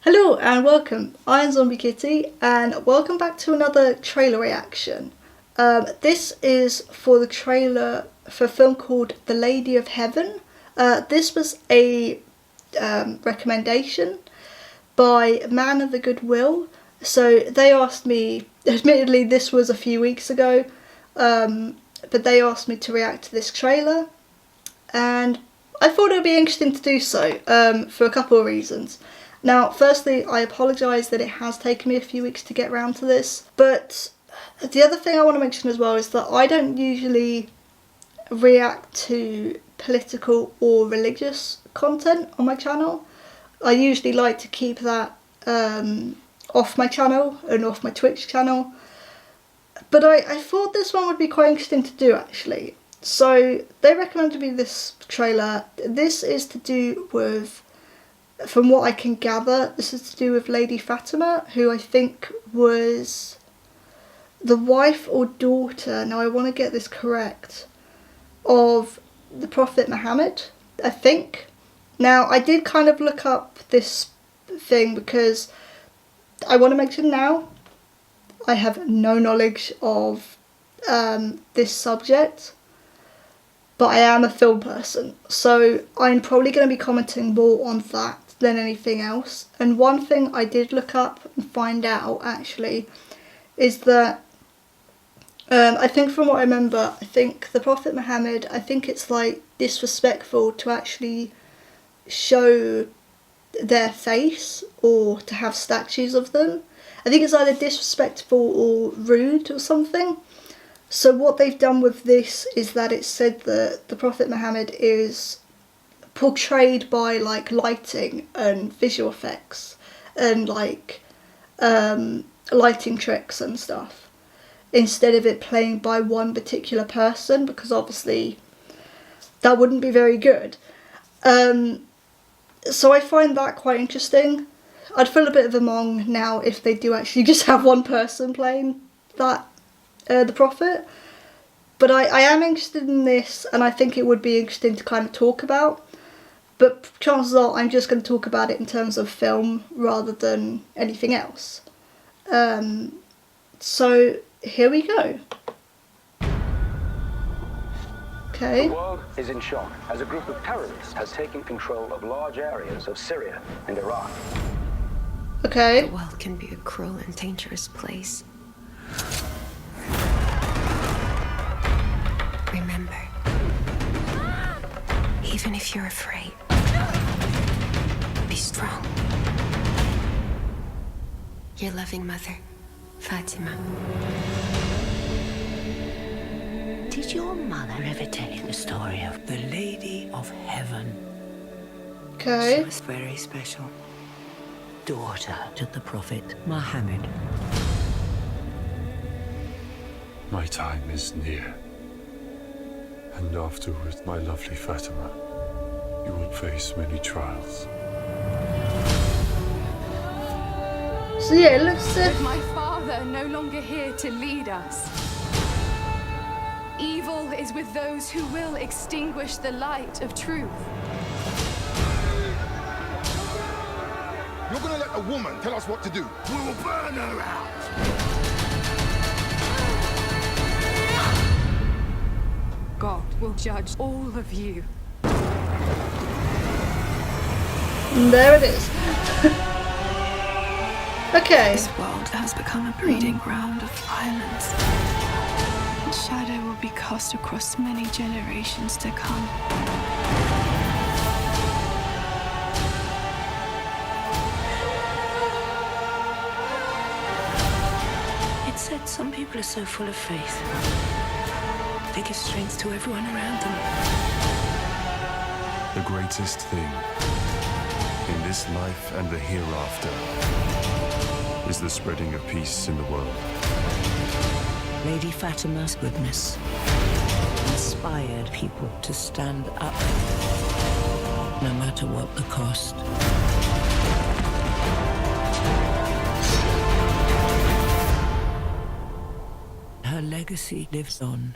Hello and welcome, I am Zombie Kitty and welcome back to another trailer reaction. This is for the trailer for a film called The Lady of Heaven. This was a recommendation by Man of the Goodwill. So they asked me, admittedly this was a few weeks ago, but they asked me to react to this trailer and I thought it would be interesting to do so for a couple of reasons. Now, firstly, I apologise that it has taken me a few weeks to get around to this, but the other thing I want to mention as well is that I don't usually react to political or religious content on my channel. I usually like to keep that off my channel and off my Twitch channel, but I thought this one would be quite interesting to do actually. So they recommended me this trailer. This is to do with, from what I can gather, this is to do with Lady Fatima, who I think was the wife or daughter, now I want to get this correct, of the Prophet Muhammad, I think. Now I did kind of look up this thing because I want to mention now, I have no knowledge of this subject. But I am a film person, so I'm probably going to be commenting more on that than anything else. And one thing I did look up and find out actually is that I think from what I remember, I think the Prophet Muhammad, I think it's like disrespectful to actually show their face or to have statues of them. I think it's either disrespectful or rude or something. So what they've done with this is that it's said that the Prophet Muhammad is portrayed by like lighting and visual effects and like lighting tricks and stuff, instead of it playing by one particular person, because obviously that wouldn't be very good. So I find that quite interesting. I'd feel a bit of a mong now if they do actually just have one person playing that the Prophet, but I am interested in this and I think it would be interesting to kind of talk about, but chances are I'm just going to talk about it in terms of film rather than anything else. So here we go. Okay. The world is in shock as a group of terrorists has taken control of large areas of Syria and Iraq. Okay. The world can be a cruel and dangerous place. Remember, even if you're afraid, be strong. Your loving mother, Fatima. Did your mother ever tell you the story of the Lady of Heaven? Okay. She was very special. Daughter to the Prophet Muhammad. My time is near. And afterwards, my lovely Fatima, you will face many trials. So yeah, it looks With my father no longer here to lead us. Evil is with those who will extinguish the light of truth. You're gonna let a woman tell us what to do? We will burn her out! God will judge all of you. and there it is. Okay. This world has become a breeding ground of violence. Shadow will be cast across many generations to come. It said some people are so full of faith. They give strength to everyone around them. The greatest thing in this life and the hereafter is the spreading of peace in the world. Lady Fatima's goodness inspired people to stand up, no matter what the cost. Her legacy lives on.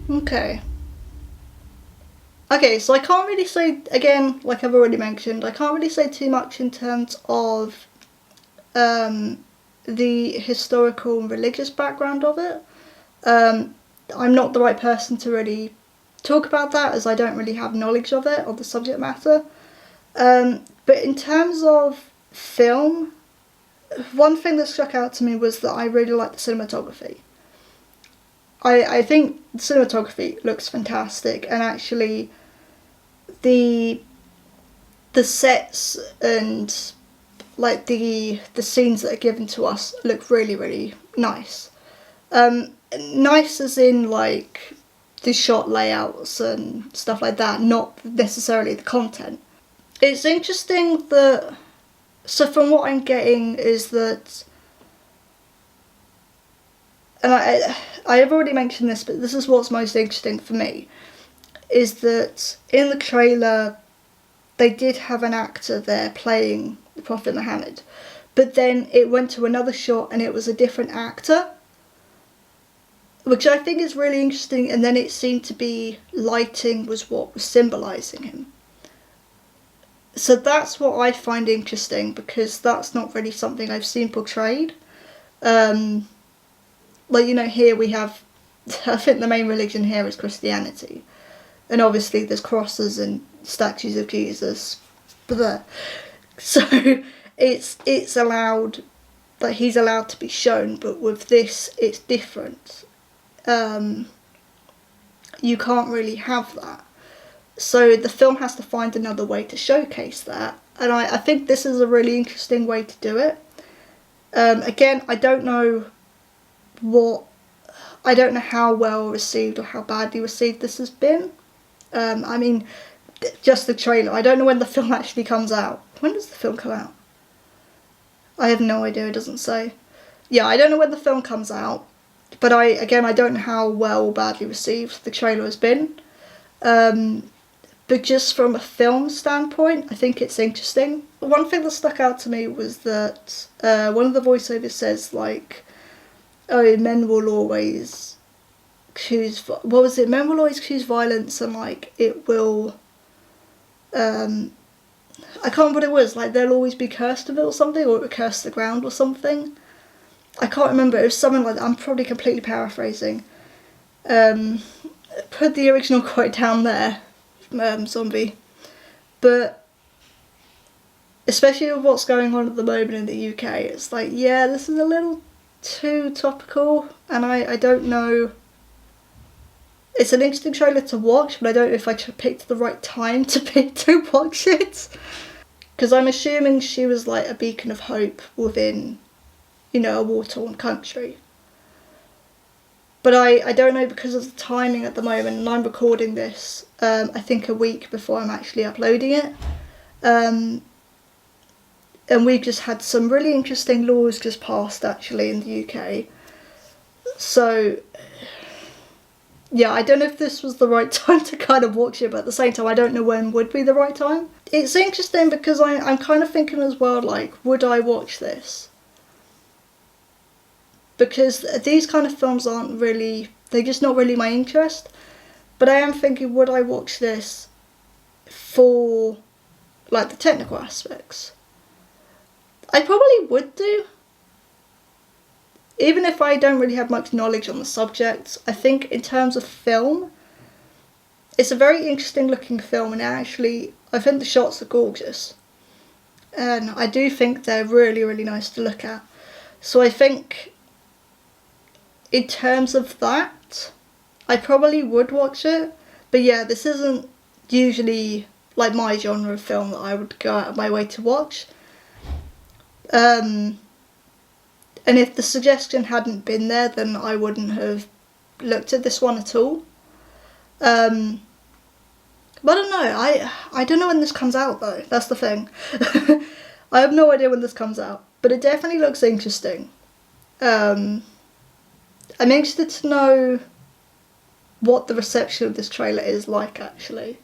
Okay. Okay, so I can't really say, again, like I've already mentioned, I can't really say too much in terms of the historical and religious background of it. I'm not the right person to really talk about that, as I don't really have knowledge of it, of the subject matter. But in terms of film, one thing that struck out to me was that I really liked the cinematography. I think the cinematography looks fantastic, and actually the sets and like the scenes that are given to us look really, really nice. Nice as in like the shot layouts and stuff like that, not necessarily the content. It's interesting that, so from what I'm getting is that, and I have already mentioned this, but this is what's most interesting for me, is that in the trailer they did have an actor there playing the Prophet Muhammad, but then it went to another shot and it was a different actor, which I think is really interesting, and then it seemed to be lighting was what was symbolising him. So that's what I find interesting, because that's not really something I've seen portrayed. Like, you know, here we have, I think the main religion here is Christianity. And obviously there's crosses and statues of Jesus. So it's allowed, that he's allowed to be shown, but with this it's different. You can't really have that. So the film has to find another way to showcase that. And I think this is a really interesting way to do it. Again, I don't know how well received or how badly received this has been. I mean, just the trailer. I don't know when the film actually comes out. When does the film come out? I have no idea, it doesn't say. Yeah, I don't know when the film comes out. But I don't know how well or badly received the trailer has been. But just from a film standpoint, I think it's interesting. One thing that stuck out to me was that one of the voiceovers says, like, oh, men will always choose, men will always choose violence, and like it will, I can't remember what it was, like they'll always be cursed of it or something, or it will curse the ground or something. I can't remember, it was something like that. I'm probably completely paraphrasing. Put the original quote down there, zombie. But especially with what's going on at the moment in the UK, it's like, yeah, this is a little too topical, and I don't know. It's an interesting trailer to watch, but I don't know if I picked the right time to watch it, because I'm assuming she was like a beacon of hope within, you know, a war-torn country. But I don't know, because of the timing at the moment, and I'm recording this I think a week before I'm actually uploading it, and we've just had some really interesting laws just passed actually in the UK. So yeah, I don't know if this was the right time to kind of watch it, but at the same time I don't know when would be the right time. It's interesting because I'm kind of thinking as well, like, would I watch this? Because these kind of films aren't really, they're just not really my interest. But I am thinking, would I watch this for like the technical aspects? I probably would do. Even if I don't really have much knowledge on the subject, I think in terms of film, it's a very interesting looking film, and actually I think the shots are gorgeous. And I do think they're really, really nice to look at. So I think in terms of that, I probably would watch it. But yeah, this isn't usually like my genre of film that I would go out of my way to watch. And if the suggestion hadn't been there, then I wouldn't have looked at this one at all. But I don't know, I don't know when this comes out though, that's the thing. I have no idea when this comes out, but it definitely looks interesting. I'm interested to know what the reception of this trailer is like actually,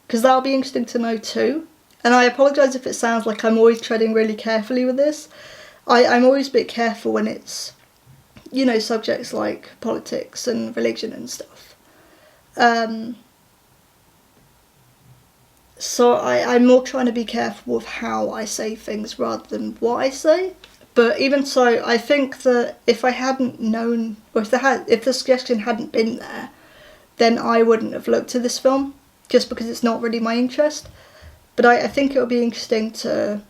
because that'll be interesting to know too. And I apologise if it sounds like I'm always treading really carefully with this. I'm always a bit careful when it's, you know, subjects like politics and religion and stuff. So I'm more trying to be careful with how I say things rather than what I say. But even so, I think that if I hadn't known, or if the suggestion hadn't been there, then I wouldn't have looked at this film, just because it's not really my interest. But I think it would be interesting to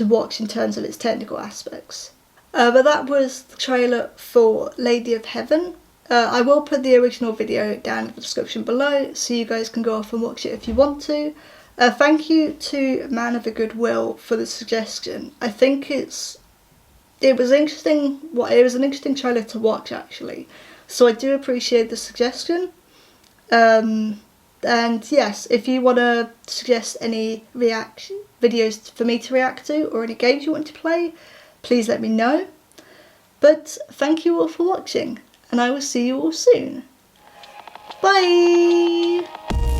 watch in terms of its technical aspects. But that was the trailer for Lady of Heaven. I will put the original video down in the description below, so you guys can go off and watch it if you want to. Thank you to Man of the Goodwill for the suggestion. I think it was interesting. It was an interesting trailer to watch, actually. So I do appreciate the suggestion. And yes, if you want to suggest any videos for me to react to, or any games you want to play, please let me know. But thank you all for watching, and I will see you all soon. Bye!